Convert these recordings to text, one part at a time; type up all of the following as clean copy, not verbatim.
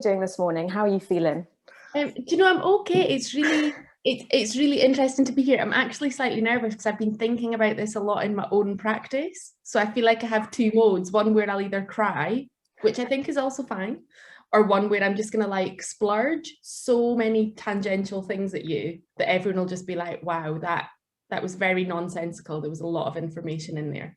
doing this morning? How are you feeling? Do you know, I'm okay. It's really interesting to be here. I'm actually slightly nervous because I've been thinking about this a lot in my own practice. So I feel like I have two modes, one where I'll either cry, which I think is also fine, or one where I'm just gonna like splurge so many tangential things at you that everyone will just be like, wow, that was very nonsensical. There was a lot of information in there.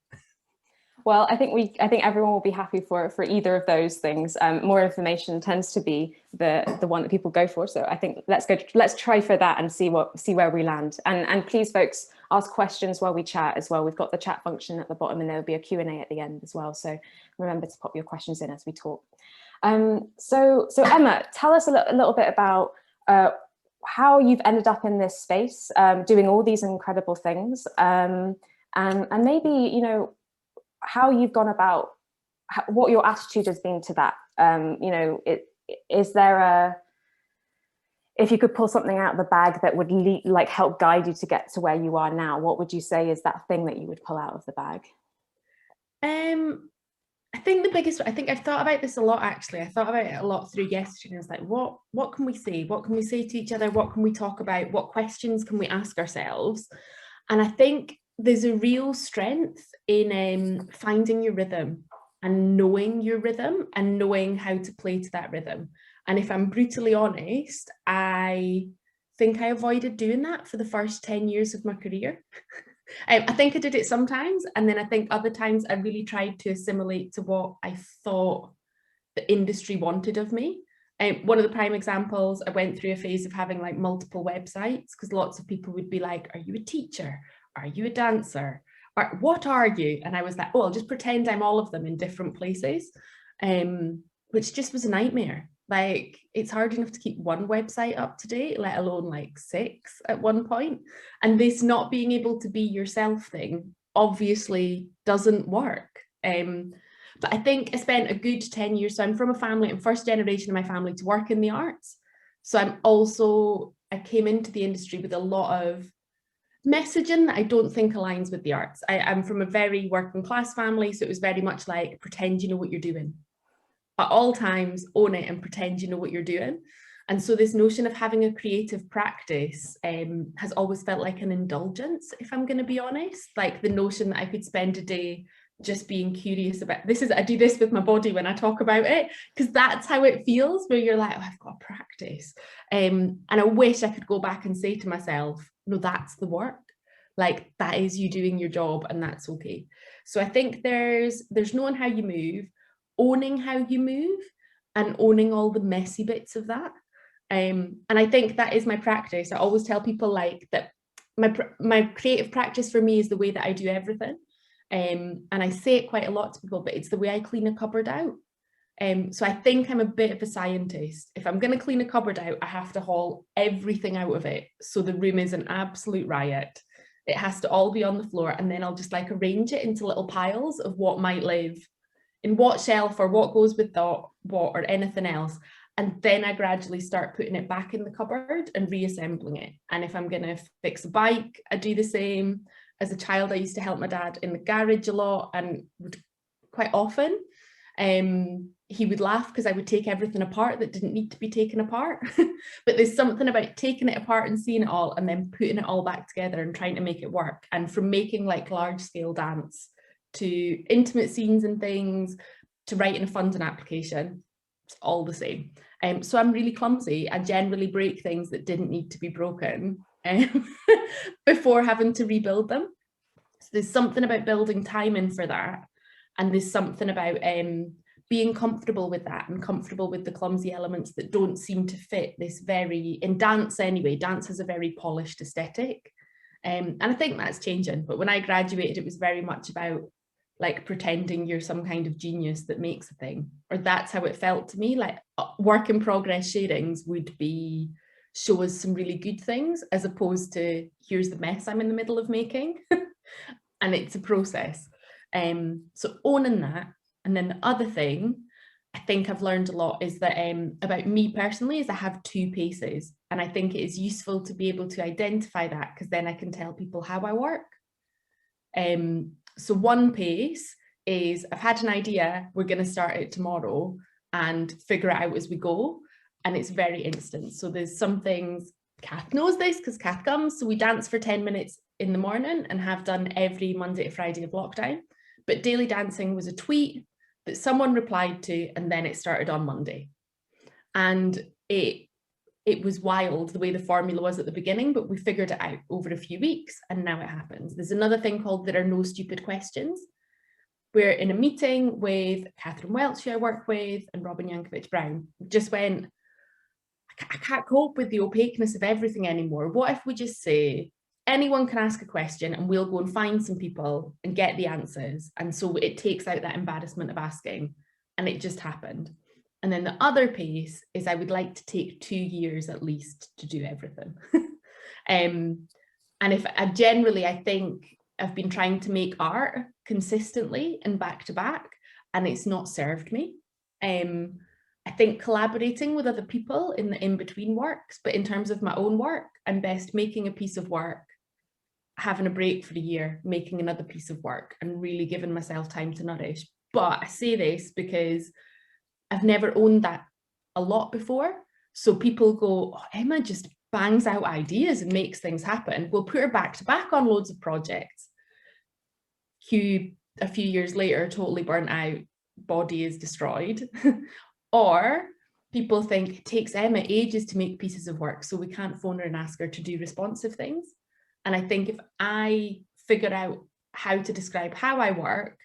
Well, I think everyone will be happy for either of those things. More information tends to be the one that people go for. So I think let's try for that and see where we land. And please, folks, ask questions while we chat as well. We've got the chat function at the bottom, and there'll be a Q&A at the end as well. So remember to pop your questions in as we talk. So Emma, tell us a little bit about how you've ended up in this space, doing all these incredible things, and maybe, you know, how you've gone about, what your attitude has been to that. You know, is there if you could pull something out of the bag that would like help guide you to get to where you are now, what would you say is that thing that you would pull out of the bag? I think the biggest, I think I've thought about this a lot actually. I thought about it a lot through yesterday. I was like, what can we say? What can we say to each other? What can we talk about? What questions can we ask ourselves? And I think there's a real strength in finding your rhythm and knowing your rhythm and knowing how to play to that rhythm. And if I'm brutally honest, I think I avoided doing that for the first 10 years of my career. I think I did it sometimes, and then I think other times I really tried to assimilate to what I thought the industry wanted of me. One of the prime examples, I went through a phase of having like multiple websites because lots of people would be like, are you a teacher? Are you a dancer? Or what are you? And I was like, oh, I'll just pretend I'm all of them in different places, which just was a nightmare. Like, it's hard enough to keep one website up to date, let alone like 6 at one point. And this not being able to be yourself thing obviously doesn't work. But I think I spent a good 10 years. So I'm from a family, I'm first generation of my family to work in the arts. So I came into the industry with a lot of messaging that I don't think aligns with the arts. I'm from a very working class family. So it was very much like, pretend you know what you're doing. At all times, own it and pretend you know what you're doing. And so this notion of having a creative practice has always felt like an indulgence, if I'm going to be honest. Like the notion that I could spend a day just being curious about this. I do this with my body when I talk about it, because that's how it feels, where you're like, oh, I've got to practice. And I wish I could go back and say to myself, no, that's the work. Like that is you doing your job, and that's okay. So I think there's knowing how you move, owning how you move, and owning all the messy bits of that. And I think that is my practice. I always tell people like that my creative practice for me is the way that I do everything. And I say it quite a lot to people, but it's the way I clean a cupboard out. So I think I'm a bit of a scientist. If I'm going to clean a cupboard out, I have to haul everything out of it. So the room is an absolute riot. It has to all be on the floor. And then I'll just like arrange it into little piles of what might live in what shelf or what goes with what or anything else. And then I gradually start putting it back in the cupboard and reassembling it. And if I'm going to fix a bike, I do the same. As a child, I used to help my dad in the garage a lot, and would quite often he would laugh because I would take everything apart that didn't need to be taken apart. But there's something about taking it apart and seeing it all and then putting it all back together and trying to make it work. And from making like large scale dance to intimate scenes and things to writing a funding application, it's all the same. So I'm really clumsy. I generally break things that didn't need to be broken before having to rebuild them. So there's something about building time in for that. And there's something about being comfortable with that and comfortable with the clumsy elements that don't seem to fit this very, in dance anyway, dance has a very polished aesthetic. And I think that's changing. But when I graduated, it was very much about like pretending you're some kind of genius that makes a thing, or that's how it felt to me. Like work in progress sharings would be show us some really good things, as opposed to here's the mess I'm in the middle of making. And it's a process. So owning that. And then the other thing I think I've learned a lot is that about me personally is I have 2 paces, and I think it is useful to be able to identify that, because then I can tell people how I work. So one pace is I've had an idea, we're going to start it tomorrow, and figure it out as we go. And it's very instant. So there's some things, Kath knows this because Kath comes, so we dance for 10 minutes in the morning and have done every Monday to Friday of lockdown. But daily dancing was a tweet that someone replied to, and then it started on Monday. And it was wild the way the formula was at the beginning, but we figured it out over a few weeks, and now it happens. There's another thing called There Are No Stupid Questions. We're in a meeting with Catherine Welch, who I work with, and Robin Yankovic-Brown. Just went, I can't cope with the opaqueness of everything anymore. What if we just say, anyone can ask a question and we'll go and find some people and get the answers. And so it takes out that embarrassment of asking. And it just happened. And then the other piece is I would like to take 2 years at least to do everything. And if I generally, I think I've been trying to make art consistently and back to back, and it's not served me. I think collaborating with other people in the in-between works, but in terms of my own work, I'm best making a piece of work, having a break for a year, making another piece of work, and really giving myself time to nourish. But I say this because I've never owned that a lot before. So people go, oh, Emma just bangs out ideas and makes things happen. We'll put her back to back on loads of projects. Hugh, a few years later, totally burnt out, body is destroyed. Or people think it takes Emma ages to make pieces of work, so we can't phone her and ask her to do responsive things. And I think if I figure out how to describe how I work,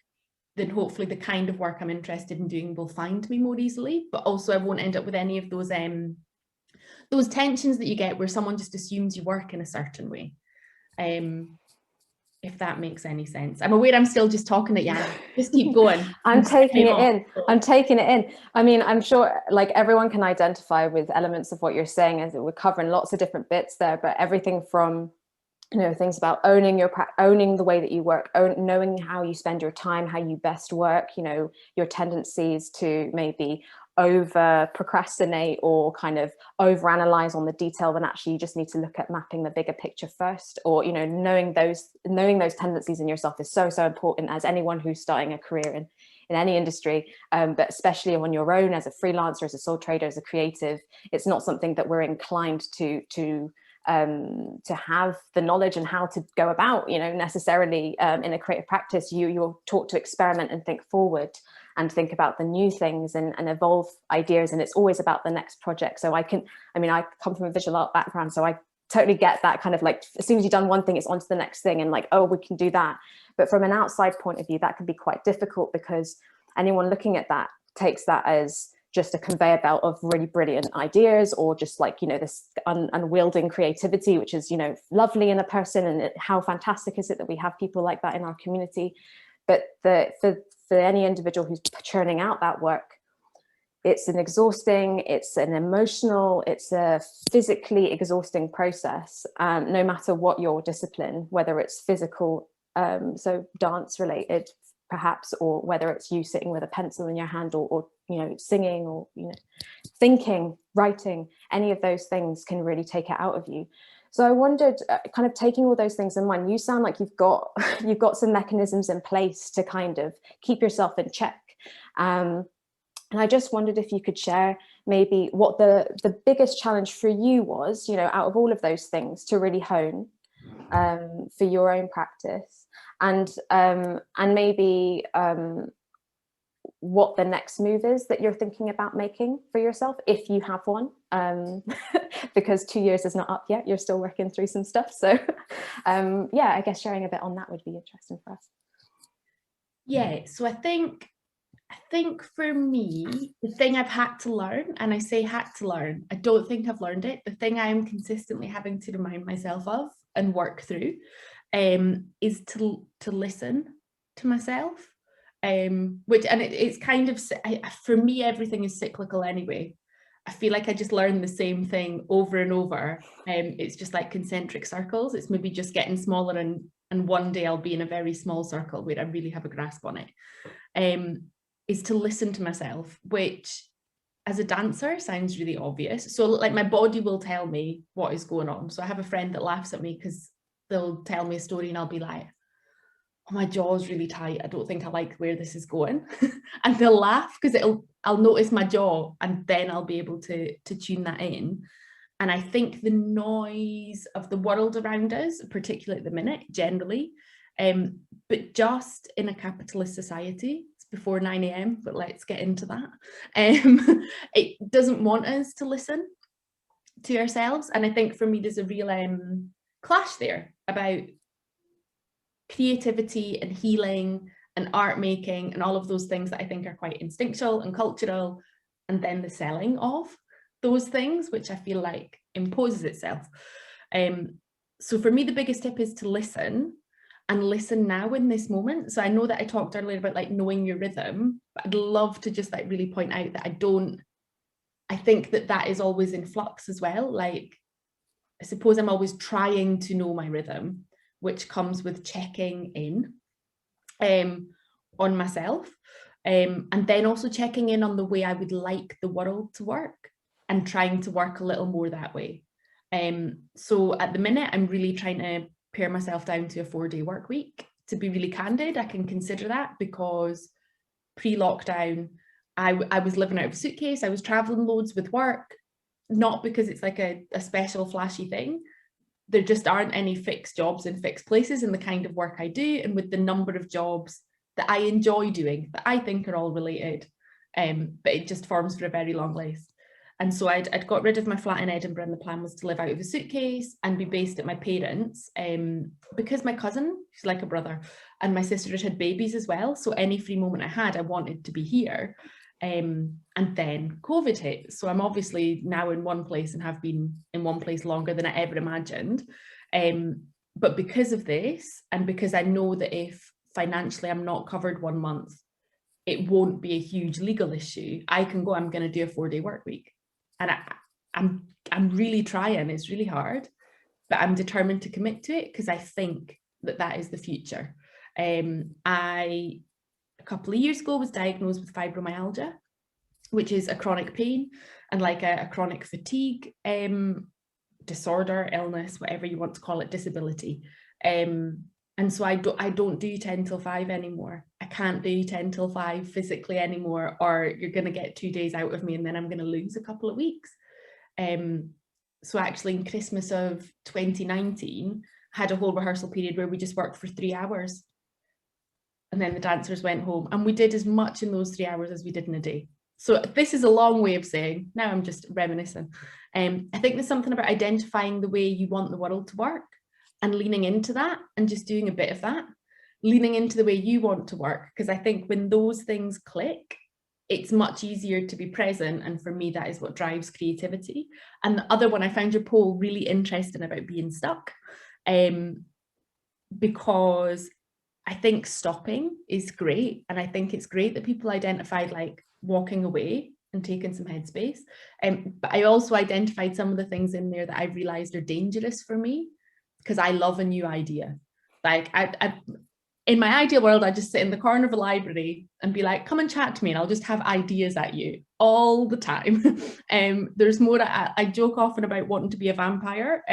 then hopefully the kind of work I'm interested in doing will find me more easily, but also I won't end up with any of those tensions that you get where someone just assumes you work in a certain way. If that makes any sense. I'm aware I'm still just talking at you. Just keep going. I'm taking it in. I'm taking it in. I mean, I'm sure like everyone can identify with elements of what you're saying, as we're covering lots of different bits there, but everything from, you know, things about owning the way that you work, knowing how you spend your time, how you best work, you know, your tendencies to maybe over procrastinate or kind of over analyze on the detail when actually you just need to look at mapping the bigger picture first, or, you know, knowing those tendencies in yourself is so important as anyone who's starting a career in any industry, but especially on your own as a freelancer, as a sole trader, as a creative. It's not something that we're inclined to have the knowledge and how to go about, you know, necessarily in a creative practice. You're taught to experiment and think forward and think about the new things and evolve ideas, and it's always about the next project. So I come from a visual art background, so I totally get that kind of like, as soon as you've done one thing, it's on to the next thing, and like, oh, we can do that. But from an outside point of view, that can be quite difficult, because anyone looking at that takes that as just a conveyor belt of really brilliant ideas, or just like, you know, this unwielding creativity, which is, you know, lovely in a person, and how fantastic is it that we have people like that in our community. But for any individual who's churning out that work, it's an exhausting, it's an emotional, it's a physically exhausting process, no matter what your discipline, whether it's physical, so dance related perhaps, or whether it's you sitting with a pencil in your hand, or you know, singing, or, you know, thinking, writing. Any of those things can really take it out of you. So I wondered, kind of taking all those things in mind, you sound like you've got some mechanisms in place to kind of keep yourself in check. And I just wondered if you could share maybe what the biggest challenge for you was, you know, out of all of those things to really hone for your own practice, and maybe what the next move is that you're thinking about making for yourself, if you have one, because 2 years is not up yet, you're still working through some stuff. So yeah, I guess sharing a bit on that would be interesting for us. Yeah, so I think for me, the thing I've had to learn, and I say had to learn, I don't think I've learned it, the thing I am consistently having to remind myself of and work through is to listen to myself. It's kind of, for me, everything is cyclical anyway. I feel like I just learn the same thing over and over. It's just like concentric circles. It's maybe just getting smaller, and one day I'll be in a very small circle where I really have a grasp on it. Is to listen to myself, which as a dancer sounds really obvious. So like my body will tell me what is going on. So I have a friend that laughs at me because they'll tell me a story and I'll be like, oh, my jaw's really tight, I don't think I like where this is going. And they'll laugh because I'll notice my jaw, and then I'll be able to tune that in. And I think the noise of the world around us, particularly at the minute, generally, but just in a capitalist society, it's before 9 a.m, but let's get into that. It doesn't want us to listen to ourselves. And I think for me, there's a real clash there about creativity and healing and art making and all of those things that I think are quite instinctual and cultural, and then the selling of those things, which I feel like imposes itself. So for me, the biggest tip is to listen, and listen now in this moment. So I know that I talked earlier about like knowing your rhythm, but I'd love to just like really point out that I think that that is always in flux as well. Like, I suppose I'm always trying to know my rhythm, which comes with checking in on myself, and then also checking in on the way I would like the world to work, and trying to work a little more that way. So at the minute, I'm really trying to pare myself down to a 4-day work week. To be really candid, I can consider that because pre-lockdown, I was living out of a suitcase. I was traveling loads with work, not because it's like a special flashy thing. There just aren't any fixed jobs in fixed places in the kind of work I do, and with the number of jobs that I enjoy doing that I think are all related, but it just forms for a very long list. And so I'd got rid of my flat in Edinburgh, and the plan was to live out of a suitcase and be based at my parents', because my cousin, she's like a brother, and my sister had babies as well. So any free moment I had, I wanted to be here. And then COVID hit. So I'm obviously now in one place and have been in one place longer than I ever imagined. But because of this, and because I know that if financially I'm not covered 1 month, it won't be a huge legal issue. I can go, I'm going to do a 4-day work week. And I'm really trying. It's really hard, but I'm determined to commit to it because I think that that is the future. I, a couple of years ago, was diagnosed with fibromyalgia, which is a chronic pain and like a chronic fatigue disorder, illness, whatever you want to call it, disability. And so I don't do 10 till 5 anymore. I can't do 10 till 5 physically anymore, or you're going to get 2 days out of me and then I'm going to lose a couple of weeks. So actually in Christmas of 2019, I had a whole rehearsal period where we just worked for 3 hours. And then the dancers went home, and we did as much in those 3 hours as we did in a day. So this is a long way of saying, now I'm just reminiscing. I think there's something about identifying the way you want the world to work and leaning into that and just doing a bit of that, leaning into the way you want to work. Because I think when those things click, it's much easier to be present. And for me, that is what drives creativity. And the other one, I found your poll really interesting about being stuck, because I think stopping is great. And I think it's great that people identified like walking away and taking some headspace. But I also identified some of the things in there that I realized are dangerous for me, because I love a new idea. Like I in my ideal world, I just sit in the corner of a library and be like, come and chat to me, and I'll just have ideas at you all the time. There's more, I joke often about wanting to be a vampire,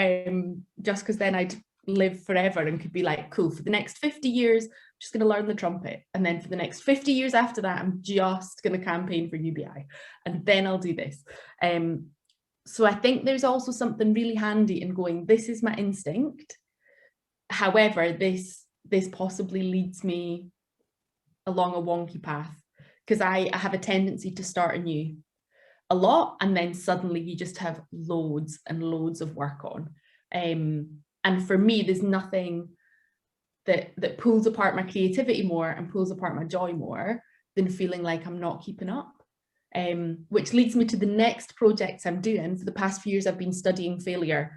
just because then I'd live forever and could be like, cool, for the next 50 years, I'm just going to learn the trumpet. And then for the next 50 years after that, I'm just going to campaign for UBI. And then I'll do this. So I think there's also something really handy in going, this is my instinct. However, this possibly leads me along a wonky path, because I have a tendency to start anew a lot, and then suddenly you just have loads and loads of work on. And for me, there's nothing that pulls apart my creativity more and pulls apart my joy more than feeling like I'm not keeping up. Which leads me to the next projects I'm doing. For the past few years, I've been studying failure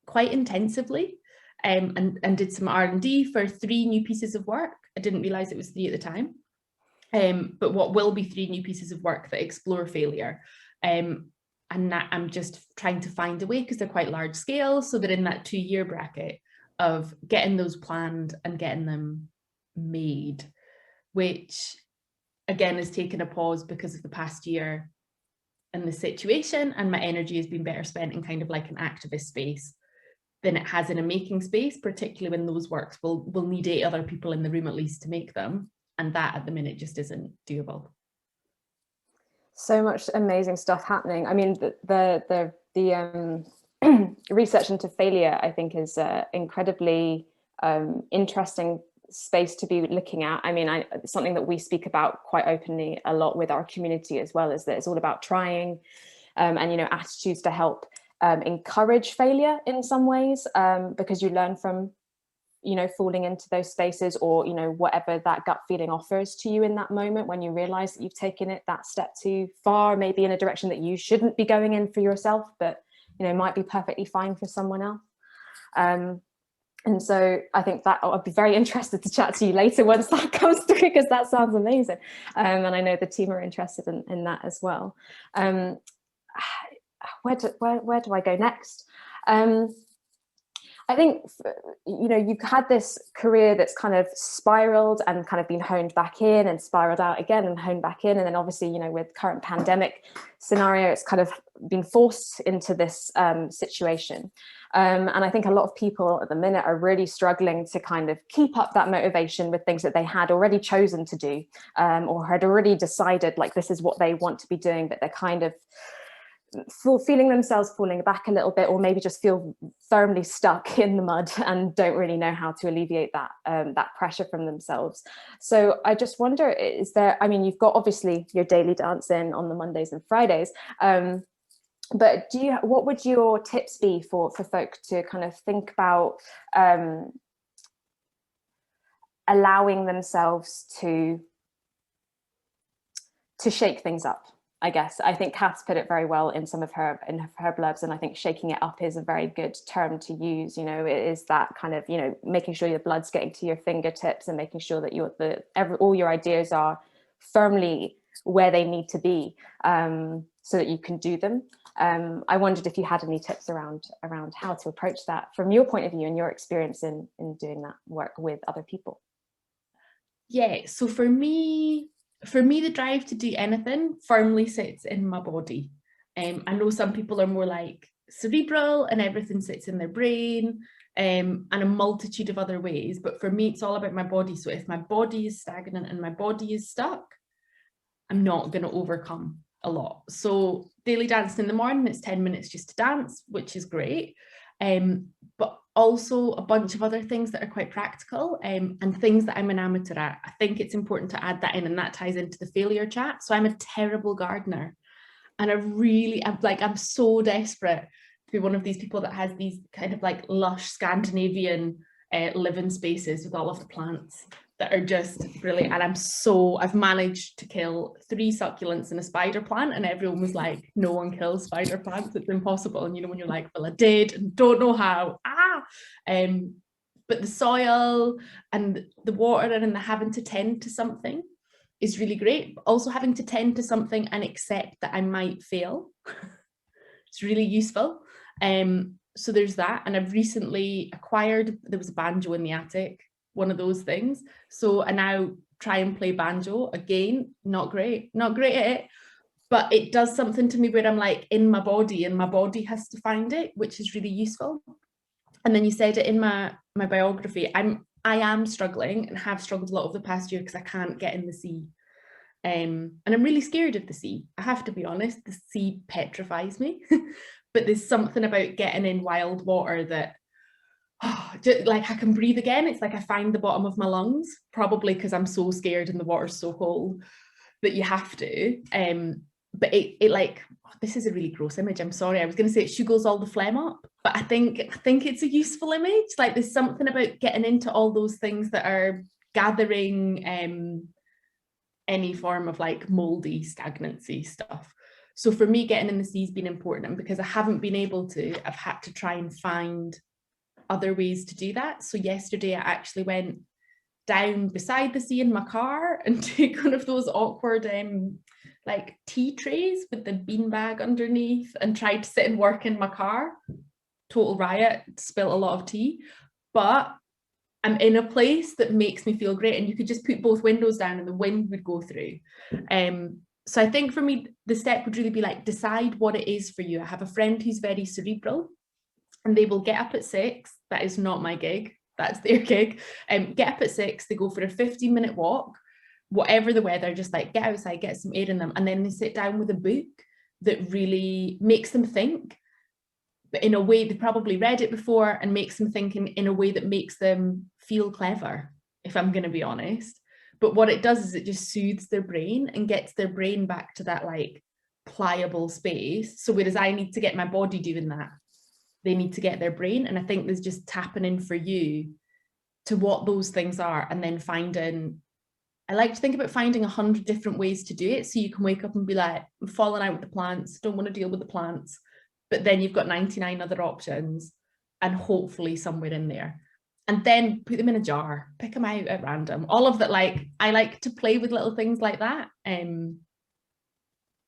quite intensively, and did some R&D for 3 new pieces of work. I didn't realize it was 3 at the time, but what will be 3 new pieces of work that explore failure. And that I'm just trying to find a way, because they're quite large scale, so they're in that 2-year bracket of getting those planned and getting them made, which again has taken a pause because of the past year and the situation, and my energy has been better spent in kind of like an activist space than it has in a making space, particularly when those works will need 8 other people in the room at least to make them, and that at the minute just isn't doable. So much amazing stuff happening. I mean, the research into failure, I think, is incredibly interesting space to be looking at. I mean, it's something that we speak about quite openly a lot with our community as well, is that it's all about trying, and, you know, attitudes to help encourage failure in some ways, because you learn from, you know, falling into those spaces, or, you know, whatever that gut feeling offers to you in that moment when you realize that you've taken it that step too far, maybe in a direction that you shouldn't be going in for yourself, but, you know, might be perfectly fine for someone else. And so I think that I'd be very interested to chat to you later once that comes through, because that sounds amazing. And I know the team are interested in that as well. Where do I go next? I think, you know, you've had this career that's kind of spiraled and kind of been honed back in and spiraled out again and honed back in. And then obviously, you know, with current pandemic scenario, it's kind of been forced into this situation. And I think a lot of people at the minute are really struggling to kind of keep up that motivation with things that they had already chosen to do, or had already decided, like, this is what they want to be doing, but they're kind of feeling themselves falling back a little bit, or maybe just feel firmly stuck in the mud and don't really know how to alleviate that that pressure from themselves. So I just wonder, is there, I mean, you've got obviously your daily dancing on the Mondays and Fridays, but what would your tips be for folk to kind of think about allowing themselves to shake things up? I guess I think Kath's put it very well in some of her blurbs, and I think shaking it up is a very good term to use. You know, it is that kind of, you know, making sure your blood's getting to your fingertips and making sure that all your ideas are firmly where they need to be, so that you can do them. I wondered if you had any tips around how to approach that from your point of view and your experience in doing that work with other people. Yeah, so for me, the drive to do anything firmly sits in my body. I know some people are more like cerebral and everything sits in their brain, and a multitude of other ways. But for me, it's all about my body. So if my body is stagnant and my body is stuck, I'm not going to overcome a lot. So daily dancing in the morning, it's 10 minutes just to dance, which is great. But also a bunch of other things that are quite practical, and things that I'm an amateur at. I think it's important to add that in, and that ties into the failure chat. So I'm a terrible gardener, and I'm so desperate to be one of these people that has these kind of like lush Scandinavian living spaces with all of the plants that are just brilliant. And I've managed to kill 3 succulents and a spider plant, and everyone was like, no one kills spider plants, it's impossible. And you know, when you're like, well, I did and don't know how. But the soil and the water and the having to tend to something is really great. But also having to tend to something and accept that I might fail. It's really useful. So there's that. And I've recently acquired, there was a banjo in the attic, one of those things. So I now try and play banjo again. Not great at it, but it does something to me where I'm like in my body, and my body has to find it, which is really useful. And then you said it in my biography, I am struggling and have struggled a lot over the past year because I can't get in the sea. And I'm really scared of the sea. I have to be honest, the sea petrifies me. But there's something about getting in wild water that, just, like, I can breathe again. It's like I find the bottom of my lungs, probably because I'm so scared and the water's so cold that you have to. But it like, this is a really gross image. I'm sorry. I was going to say it sugars all the phlegm up, but I think it's a useful image. Like, there's something about getting into all those things that are gathering any form of like moldy stagnancy stuff. So for me, getting in the sea has been important, and because I haven't been able to, I've had to try and find other ways to do that. So yesterday I actually went down beside the sea in my car and took one of those awkward like tea trays with the beanbag underneath and tried to sit and work in my car. Total riot, spilt a lot of tea, but I'm in a place that makes me feel great, and you could just put both windows down and the wind would go through. So I think for me, the step would really be like, decide what it is for you. I have a friend who's very cerebral, and they will get up at 6. That is not my gig. That's their gig. Get up at 6. They go for a 15-minute walk whatever the weather, just like get outside, get some air in them, and then they sit down with a book that really makes them think, but in a way they probably read it before, and makes them think in a way that makes them feel clever, if I'm going to be honest. But what it does is it just soothes their brain and gets their brain back to that like pliable space. So whereas I need to get my body doing that, they need to get their brain. And I think there's just tapping in for you to what those things are, and then finding, I like to think about finding 100 different ways to do it. So you can wake up and be like, I'm falling out with the plants, don't want to deal with the plants. But then you've got 99 other options, and hopefully somewhere in there. And then put them in a jar, pick them out at random. All of that, like, I like to play with little things like that,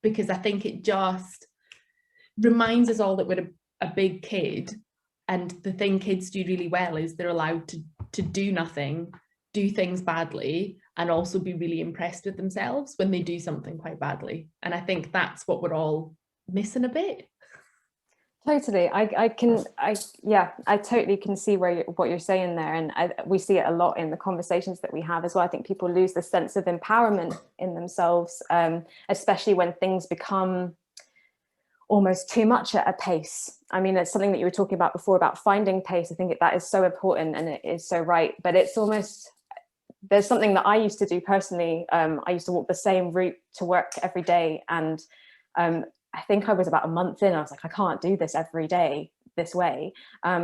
because I think it just reminds us all that we're a big kid. And the thing kids do really well is they're allowed to do nothing, do things badly, and also be really impressed with themselves when they do something quite badly. And I think that's what we're all missing a bit. Totally. I totally can see what you're saying there. And we see it a lot in the conversations that we have as well. I think people lose the sense of empowerment in themselves, especially when things become almost too much at a pace. I mean, it's something that you were talking about before about finding pace. I think that is so important, and it is so right. But it's almost, there's something that I used to do personally. I used to walk the same route to work every day. And I think I was about a month in, I was like, I can't do this every day this way.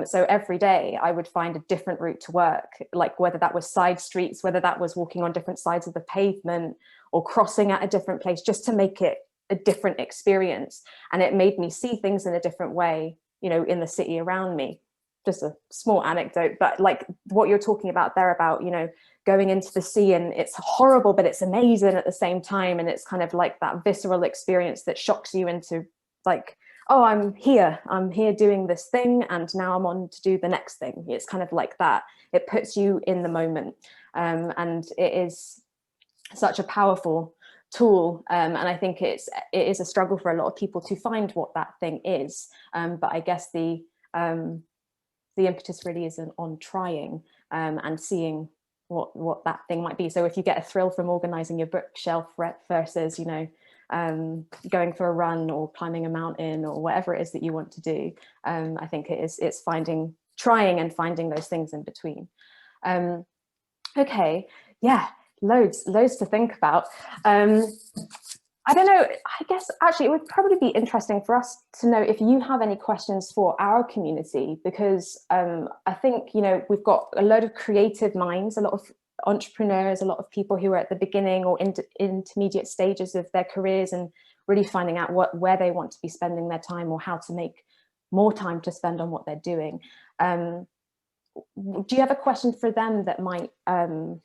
So every day I would find a different route to work, like whether that was side streets, whether that was walking on different sides of the pavement or crossing at a different place, just to make it a different experience. And it made me see things in a different way, you know, in the city around me. Just a small anecdote, but like what you're talking about there about, you know, going into the sea, and it's horrible, but it's amazing at the same time. And it's kind of like that visceral experience that shocks you into like, oh, I'm here doing this thing, and now I'm on to do the next thing. It's kind of like that. It puts you in the moment. And it is such a powerful tool. And I think it is a struggle for a lot of people to find what that thing is. But I guess the impetus really is on trying and seeing what that thing might be. So if you get a thrill from organizing your bookshelf versus, you know, going for a run or climbing a mountain or whatever it is that you want to do, I think it's trying and finding those things in between. Okay, yeah, loads to think about. I don't know, I guess actually it would probably be interesting for us to know if you have any questions for our community, because I think, you know, we've got a load of creative minds, a lot of entrepreneurs, a lot of people who are at the beginning or intermediate stages of their careers and really finding out where they want to be spending their time or how to make more time to spend on what they're doing. Do you have a question for them that might kind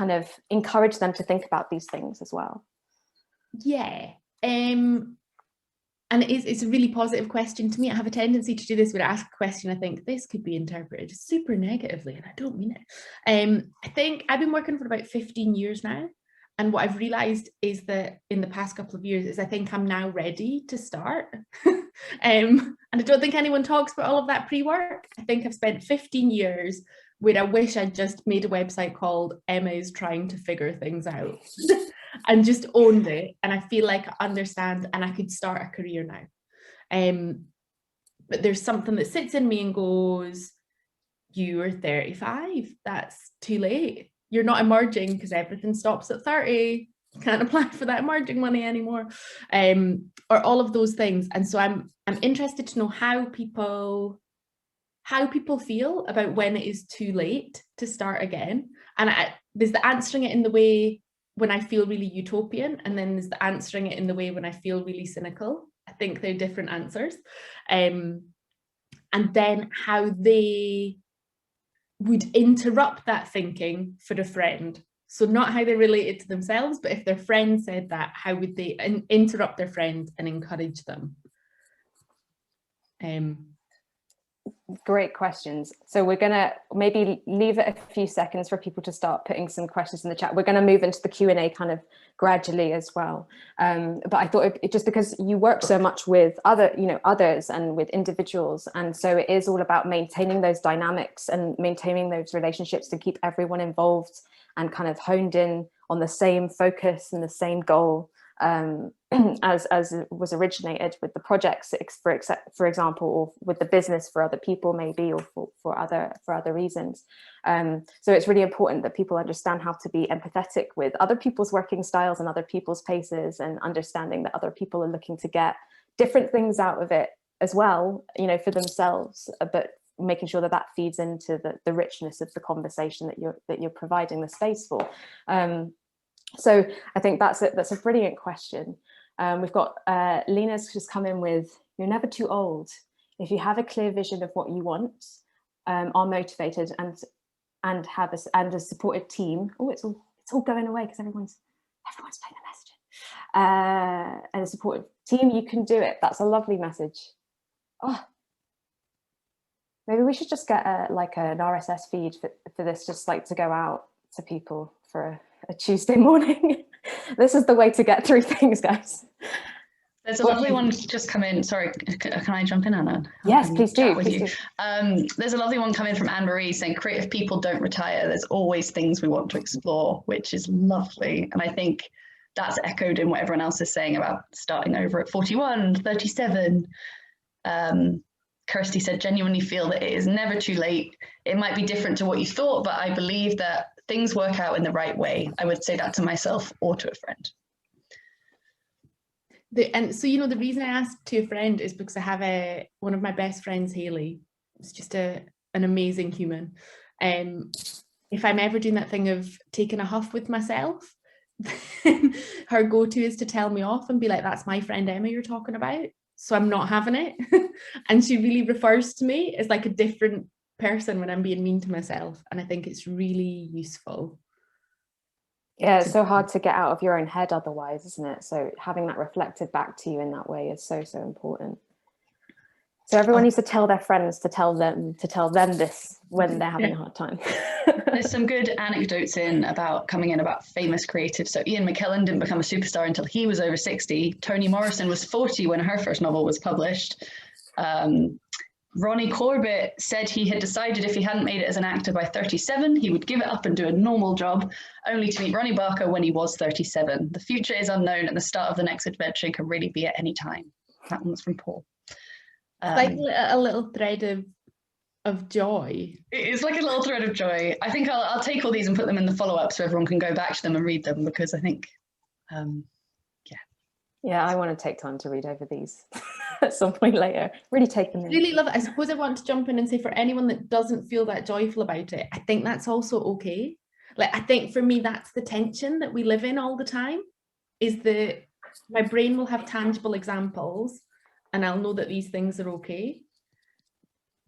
of encourage them to think about these things as well? Yeah, and it's a really positive question to me. I have a tendency to do this where I ask a question, I think this could be interpreted super negatively, and I don't mean it. I think I've been working for about 15 years now, and what I've realized is that in the past couple of years is I think I'm now ready to start. And I don't think anyone talks about all of that pre-work. I think I've spent 15 years where I wish I'd just made a website called Emma's Trying to Figure Things Out. And just owned it, and I feel like I understand and I could start a career now. But there's something that sits in me and goes, you are 35, that's too late. You're not emerging because everything stops at 30. You can't apply for that emerging money anymore, or all of those things. And so I'm interested to know how people feel about when it is too late to start again. And there's the answering it in the way when I feel really utopian, and then there's the answering it in the way when I feel really cynical. I think they're different answers. And then how they would interrupt that thinking for a friend. So not how they relate it to themselves, but if their friend said that, how would they interrupt their friend and encourage them? Great questions. So we're going to maybe leave it a few seconds for people to start putting some questions in the chat. We're going to move into the Q&A kind of gradually as well. But I thought just because you work so much with others and with individuals, and so it is all about maintaining those dynamics and maintaining those relationships to keep everyone involved and kind of honed in on the same focus and the same goal as it was originated with the projects, for example, or with the business for other people maybe, or for other reasons. So it's really important that people understand how to be empathetic with other people's working styles and other people's paces, and understanding that other people are looking to get different things out of it as well, you know, for themselves, but making sure that that feeds into the richness of the conversation that you're providing the space for. So I think that's a brilliant question. We've got Lena's just come in with, you're never too old. If you have a clear vision of what you want, are motivated and have a supportive team. Oh, it's all going away because everyone's playing the message. And a supportive team, you can do it. That's a lovely message. Oh, maybe we should just get like an RSS feed for this, just like to go out to people for a Tuesday morning. This is the way to get through things, guys. There's a lovely one just come in. Sorry, can I jump in, Anna? Yes, please do. There's a lovely one coming from Anne Marie saying, creative people don't retire. There's always things we want to explore, which is lovely. And I think that's echoed in what everyone else is saying about starting over at 41, 37. Kirsty said, genuinely feel that it is never too late. It might be different to what you thought, but I believe that things work out in the right way. I would say that to myself or to a friend. And so, you know, the reason I asked to a friend is because I have one of my best friends, Hayley. It's just an amazing human. If I'm ever doing that thing of taking a huff with myself, then her go-to is to tell me off and be like, that's my friend Emma you're talking about, so I'm not having it. And she really refers to me as like a different person when I'm being mean to myself, and I think it's really useful. Yeah, it's so hard to get out of your own head otherwise, isn't it? So having that reflected back to you in that way is so important. So everyone needs to tell their friends to tell them this when they're having a hard time. There's some good anecdotes about famous creatives. So Ian McKellen didn't become a superstar until he was over 60. Toni Morrison was 40 when her first novel was published. Ronnie Corbett said he had decided if he hadn't made it as an actor by 37, he would give it up and do a normal job, only to meet Ronnie Barker when he was 37. The future is unknown and the start of the next adventure can really be at any time. That one's from Paul. Like a little thread of joy. It is like a little thread of joy. I think I'll take all these and put them in the follow-up so everyone can go back to them and read them, because I think, yeah, I want to take time to read over these at some point later. Really take them in. Really love it. I suppose I want to jump in and say, for anyone that doesn't feel that joyful about it, I think that's also okay. Like, I think for me, that's the tension that we live in all the time, is that my brain will have tangible examples and I'll know that these things are okay.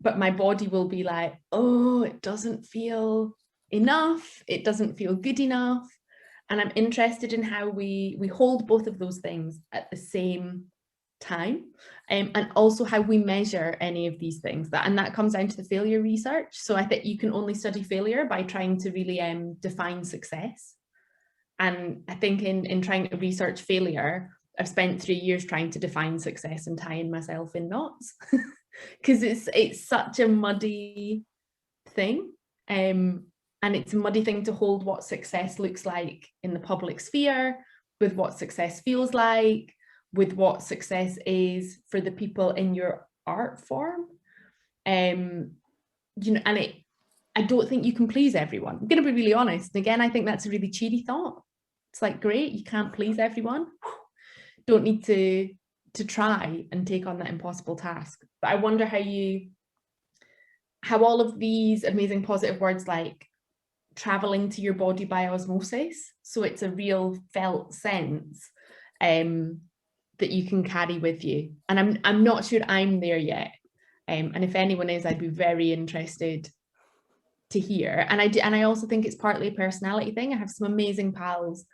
But my body will be like, oh, it doesn't feel enough. It doesn't feel good enough. And I'm interested in how we hold both of those things at the same time, and also how we measure any of these things. That comes down to the failure research. So I think you can only study failure by trying to really define success. And I think in trying to research failure, I've spent 3 years trying to define success and tying myself in knots, because it's such a muddy thing. And it's a muddy thing to hold what success looks like in the public sphere, with what success feels like, with what success is for the people in your art form. You know, and I don't think you can please everyone. I'm going to be really honest. And again, I think that's a really cheery thought. It's like, great, you can't please everyone. Don't need to try and take on that impossible task. But I wonder how all of these amazing positive words like traveling to your body by osmosis, so it's a real felt sense that you can carry with you. And I'm not sure I'm there yet, and if anyone is, I'd be very interested to hear. And I also think it's partly a personality thing. I have some amazing pals,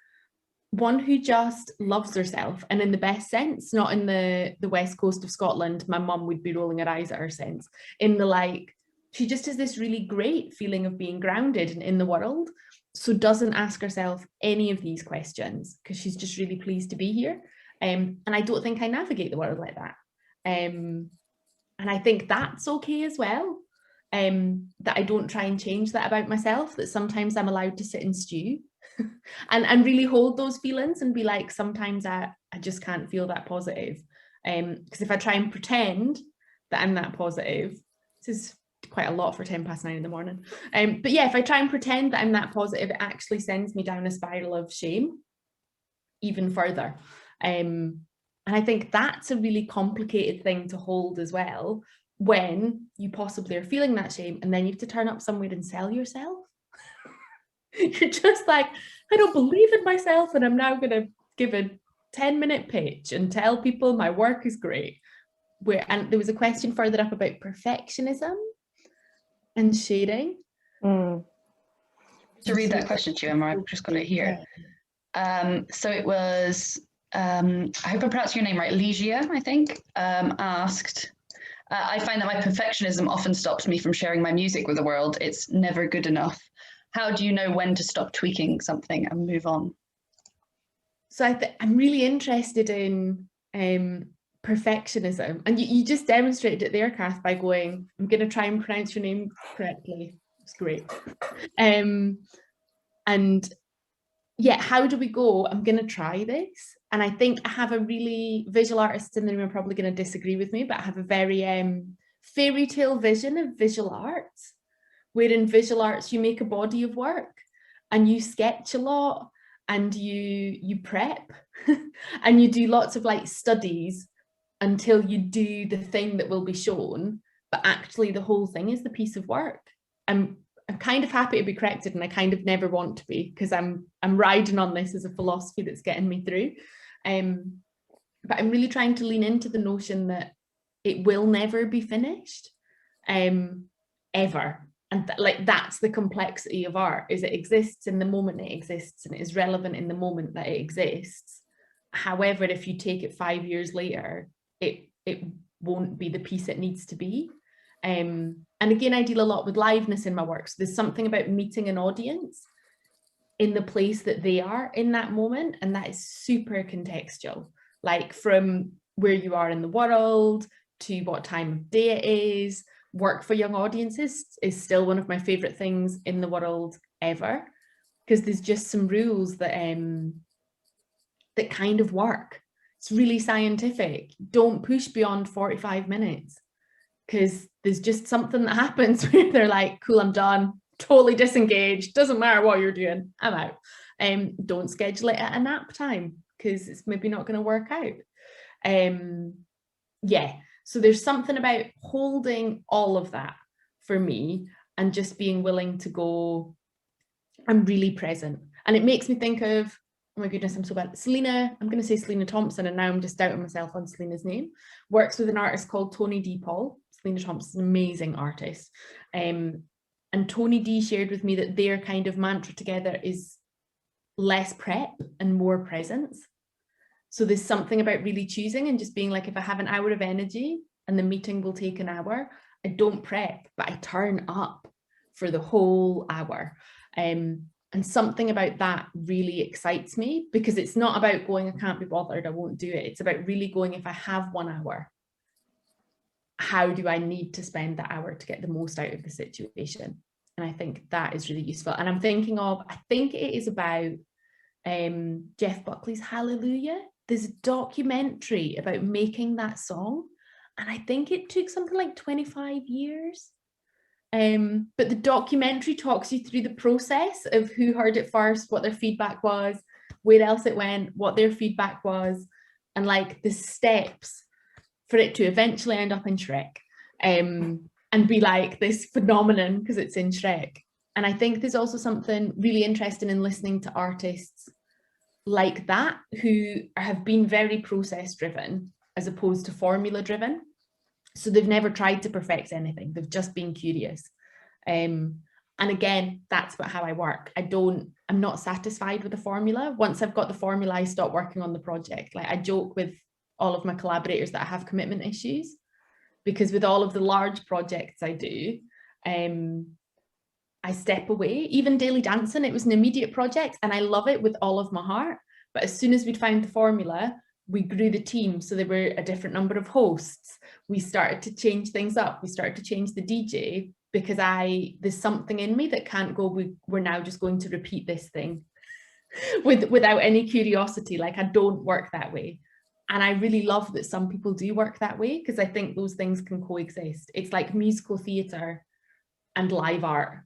one who just loves herself, and in the best sense, not in the west coast of Scotland, my mum would be rolling her eyes at her sense, in the like, she just has this really great feeling of being grounded in the world, so doesn't ask herself any of these questions because she's just really pleased to be here. And I don't think I navigate the world like that. And I think that's okay as well. that I don't try and change that about myself, that sometimes I'm allowed to sit and stew and really hold those feelings and be like, sometimes I just can't feel that positive. Because if I try and pretend that I'm that positive, this is quite a lot for 9:10 in the morning. But yeah, if I try and pretend that I'm that positive, it actually sends me down a spiral of shame even further. And I think that's a really complicated thing to hold as well, when you possibly are feeling that shame and then you have to turn up somewhere and sell yourself. You're just like, I don't believe in myself, and I'm now going to give a 10-minute pitch and tell people my work is great. And there was a question further up about perfectionism and shading. To read that question to you, Emma, I've just got it here. So it was, I hope I pronounced your name right, Ligia, I think, asked, I find that my perfectionism often stops me from sharing my music with the world. It's never good enough. How do you know when to stop tweaking something and move on? So I'm really interested in perfectionism. And you just demonstrated it there, Kath, by going, I'm going to try and pronounce your name correctly. It's great. And yeah, how do we go? I'm going to try this. And I think I have a really, visual artists in the room are probably going to disagree with me, but I have a very fairy tale vision of visual arts, where in visual arts you make a body of work and you sketch a lot and you prep and you do lots of like studies until you do the thing that will be shown, but actually the whole thing is the piece of work. I'm kind of happy to be corrected, and I kind of never want to be, because I'm riding on this as a philosophy that's getting me through. But I'm really trying to lean into the notion that it will never be finished, ever. And like, that's the complexity of art, is it exists in the moment it exists, and it is relevant in the moment that it exists. However, if you take it 5 years later, it won't be the piece it needs to be. And again, I deal a lot with liveness in my work. So there's something about meeting an audience in the place that they are in that moment, and that is super contextual, like from where you are in the world to what time of day it is. Work for young audiences is still one of my favorite things in the world ever, because there's just some rules that that kind of work. It's really scientific. Don't push beyond 45 minutes, because there's just something that happens where they're like, cool, I'm done, totally disengaged, doesn't matter what you're doing, I'm out. Don't schedule it at a nap time, because it's maybe not going to work out. Yeah, so there's something about holding all of that for me and just being willing to go, I'm really present. And it makes me think of, oh my goodness, I'm so bad. Selena, I'm going to say Selena Thompson, and now I'm just doubting myself on Selena's name, works with an artist called Tony D. Paul. Selena Thompson's an amazing artist. And Tony D shared with me that their kind of mantra together is less prep and more presence. So there's something about really choosing and just being like, if I have an hour of energy and the meeting will take an hour, I don't prep, but I turn up for the whole hour. And something about that really excites me, because it's not about going, I can't be bothered, I won't do it. It's about really going, if I have 1 hour, how do I need to spend that hour to get the most out of the situation? And I think that is really useful. And I'm thinking of, I think it is about Jeff Buckley's Hallelujah. There's a documentary about making that song, and I think it took something like 25 years. But the documentary talks you through the process of who heard it first, what their feedback was, where else it went, what their feedback was, and like the steps for it to eventually end up in Shrek, and be like this phenomenon because it's in Shrek. And I think there's also something really interesting in listening to artists like that, who have been very process driven as opposed to formula driven. So they've never tried to perfect anything, they've just been curious. And again, that's about how I work. I'm not satisfied with the formula. Once I've got the formula, I stop working on the project. Like, I joke with all of my collaborators that I have commitment issues, because with all of the large projects I do, I step away. Even Daily Dancing, it was an immediate project and I love it with all of my heart. But as soon as we'd found the formula, we grew the team. So there were a different number of hosts. We started to change things up. We started to change the DJ, because there's something in me that can't go, we're now just going to repeat this thing without any curiosity. Like, I don't work that way. And I really love that some people do work that way, because I think those things can coexist. It's like musical theatre and live art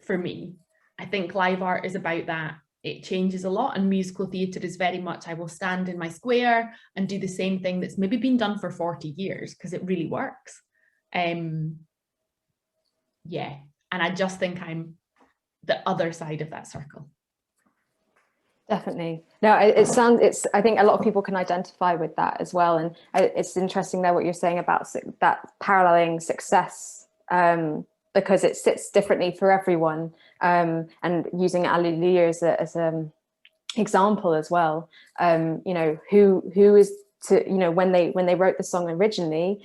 for me. I think live art is about that. It changes a lot, and musical theatre is very much, I will stand in my square and do the same thing that's maybe been done for 40 years because it really works. Yeah, and I just think I'm the other side of that circle. Definitely. No, I think a lot of people can identify with that as well. And it's interesting there what you're saying about that paralleling success, because it sits differently for everyone. And using Alleluia as an example as well, you know, who is to, you know, when they wrote the song originally,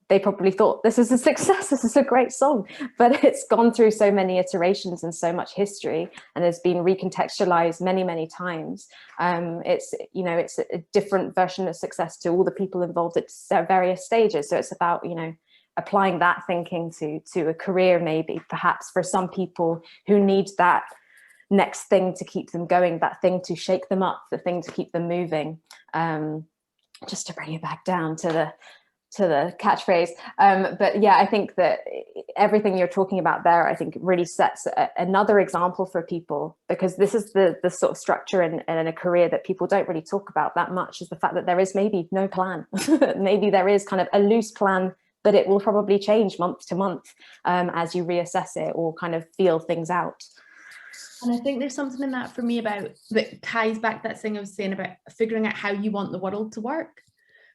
they probably thought this is a success, this is a great song, but it's gone through so many iterations and so much history, and has been recontextualized many times. It's, you know, it's a different version of success to all the people involved at various stages. So it's about, you know, applying that thinking to a career, maybe perhaps for some people who need that next thing to keep them going, that thing to shake them up, the thing to keep them moving. Just to bring it back down to the catchphrase. But yeah, I think that everything you're talking about there, I think really sets another example for people, because this is the sort of structure in a career that people don't really talk about that much, is the fact that there is maybe no plan. Maybe there is kind of a loose plan, but it will probably change month to month as you reassess it or kind of feel things out. And I think there's something in that for me about that ties back that thing I was saying about figuring out how you want the world to work.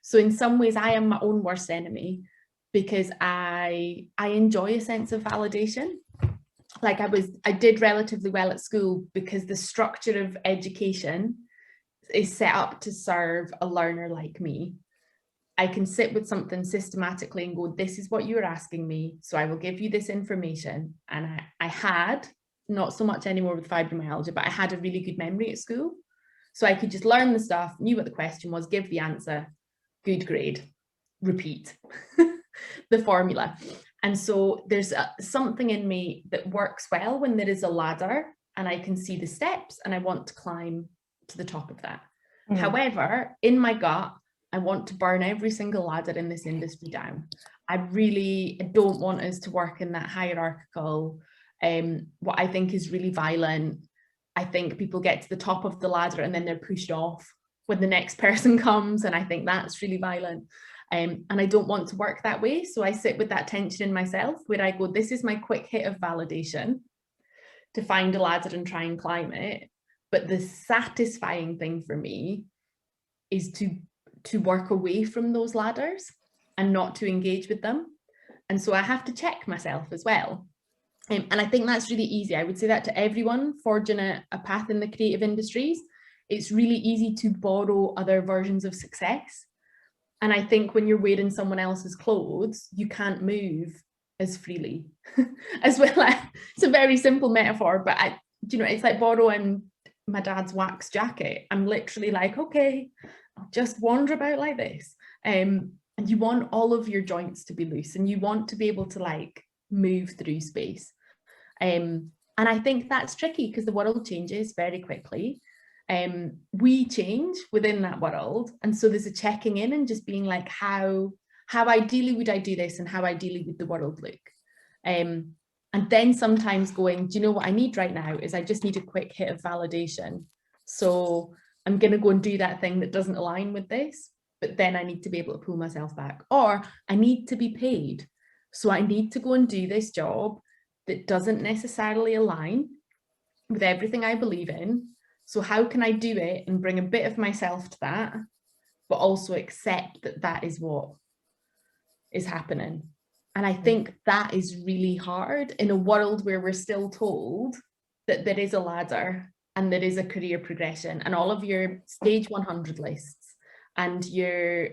So in some ways I am my own worst enemy, because I enjoy a sense of validation. Like I did relatively well at school because the structure of education is set up to serve a learner like me. I can sit with something systematically and go, this is what you're asking me, so I will give you this information. And I had, not so much anymore with fibromyalgia, but I had a really good memory at school. So I could just learn the stuff, knew what the question was, give the answer, good grade, repeat the formula. And so there's something in me that works well when there is a ladder and I can see the steps and I want to climb to the top of that. Mm. However, in my gut, I want to burn every single ladder in this industry down. I don't want us to work in that hierarchical, what I think is really violent. I think people get to the top of the ladder and then they're pushed off when the next person comes, and I think that's really violent. And I don't want to work that way. So I sit with that tension in myself where I go, this is my quick hit of validation to find a ladder and try and climb it. But the satisfying thing for me is to work away from those ladders and not to engage with them. And so I have to check myself as well. And I think that's really easy. I would say that to everyone forging a path in the creative industries. It's really easy to borrow other versions of success. And I think when you're wearing someone else's clothes, you can't move as freely as well. It's a very simple metaphor, but it's like borrowing my dad's wax jacket. I'm literally like, okay, I'll just wander about like this. And you want all of your joints to be loose and you want to be able to like move through space. And I think that's tricky because the world changes very quickly. We change within that world. And so there's a checking in and just being like, how ideally would I do this and how ideally would the world look? And then sometimes going, do you know what I need right now is I just need a quick hit of validation. So I'm going to go and do that thing that doesn't align with this, but then I need to be able to pull myself back, or I need to be paid. So I need to go and do this job that doesn't necessarily align with everything I believe in. So how can I do it and bring a bit of myself to that, but also accept that that is what is happening? And I think that is really hard in a world where we're still told that there is a ladder and there is a career progression and all of your stage 100 lists and your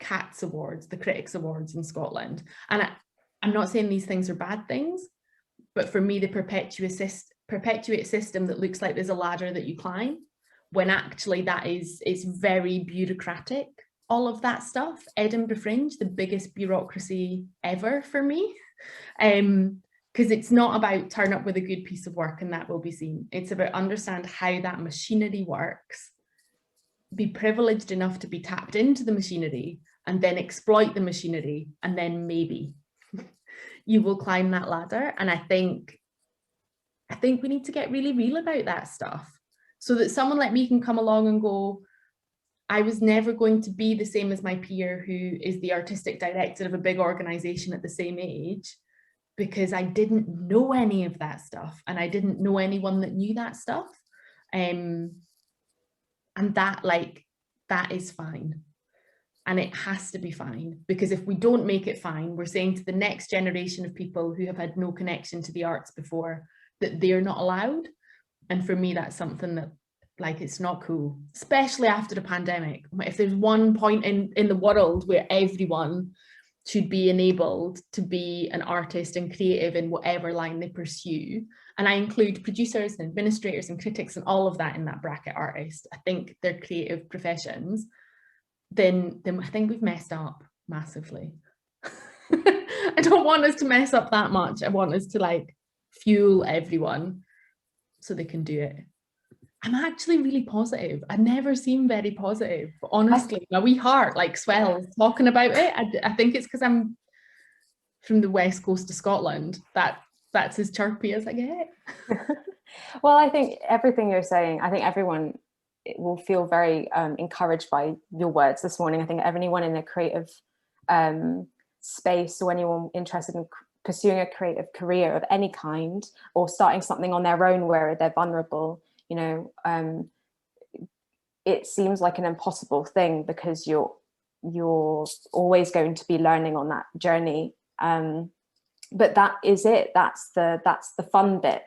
CATS awards, the Critics Awards in Scotland. And I'm not saying these things are bad things, but for me, the perpetuate system that looks like there's a ladder that you climb, when actually it's very bureaucratic. All of that stuff, Edinburgh Fringe, the biggest bureaucracy ever for me. Because it's not about turn up with a good piece of work and that will be seen. It's about understand how that machinery works, be privileged enough to be tapped into the machinery, and then exploit the machinery, and then maybe you will climb that ladder. And I think we need to get really real about that stuff, so that someone like me can come along and go, I was never going to be the same as my peer who is the artistic director of a big organization at the same age, because I didn't know any of that stuff and I didn't know anyone that knew that stuff. And that, like, that is fine. And it has to be fine, because if we don't make it fine, we're saying to the next generation of people who have had no connection to the arts before that they're not allowed. And for me, that's something that, like, it's not cool, especially after the pandemic. If there's one point in the world where everyone should be enabled to be an artist and creative in whatever line they pursue, and I include producers and administrators and critics and all of that in that bracket, artists, I think they're creative professions, then I think we've messed up massively. I don't want us to mess up that much. I want us to, like, fuel everyone so they can do it. I'm actually really positive. I never seem very positive, but honestly, my wee heart, like, swells talking about it. I think it's because I'm from the west coast of Scotland. That's as chirpy as I get. Well, I think everything you're saying, I think everyone will feel very encouraged by your words this morning. I think anyone in a creative space, or anyone interested in pursuing a creative career of any kind, or starting something on their own where they're vulnerable, you know, it seems like an impossible thing, because you're always going to be learning on that journey. But that is it. That's the fun bit,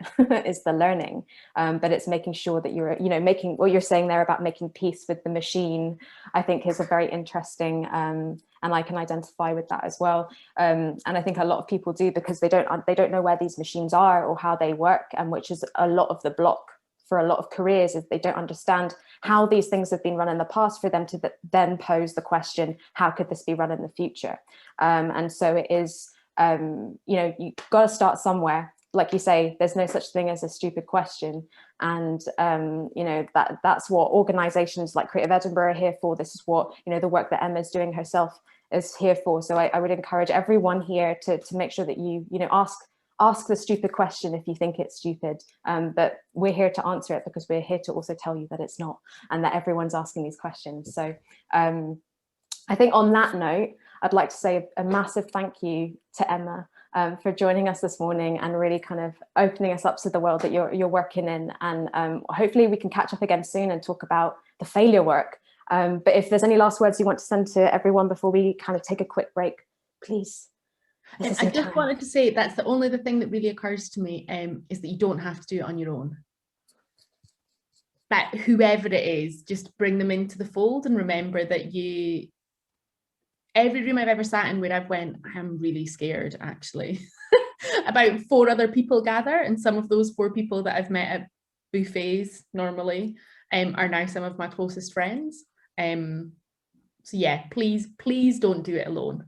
is the learning. But it's making sure that you're, you know, making what you're saying there about making peace with the machine, I think is a very interesting, and I can identify with that as well. And I think a lot of people do, because they don't know where these machines are or how they work, and which is a lot of the block for a lot of careers, is they don't understand how these things have been run in the past, for them to then pose the question, how could this be run in the future? And so it is, you know, you've got to start somewhere. Like you say, there's no such thing as a stupid question. And, you know, that's what organizations like Creative Edinburgh are here for. This is what, you know, the work that Emma's doing herself is here for. So I would encourage everyone here to make sure that you know, ask the stupid question if you think it's stupid, but we're here to answer it, because we're here to also tell you that it's not, and that everyone's asking these questions. So I think on that note, I'd like to say a massive thank you to Emma for joining us this morning, and really kind of opening us up to the world that you're working in. And hopefully we can catch up again soon and talk about the failure work. But if there's any last words you want to send to everyone before we kind of take a quick break, please. I just wanted to say, that's the only thing that really occurs to me, is that you don't have to do it on your own. That whoever it is, just bring them into the fold, and remember that every room I've ever sat in where I've went, I'm really scared, actually. About 4 other people gather, and some of those 4 people that I've met at buffets normally are now some of my closest friends. So yeah, please don't do it alone.